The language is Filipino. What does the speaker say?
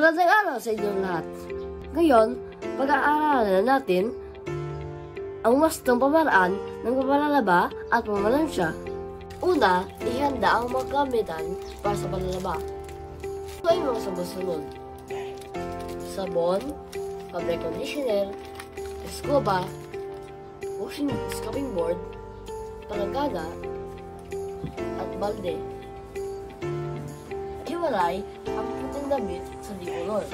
Magandang araw sa inyong lahat. Ngayon, pag-aaralan natin ang wastong pamaraan ng papalalaba at pamalansya. Una, ihanda ang mga gamitan para sa palalaba. Ito ay mga sumusunod: sabon, fabric conditioner, escoba, scrubbing board, palanggaga, at balde. Hiwalay ang puting damit sa dikulor.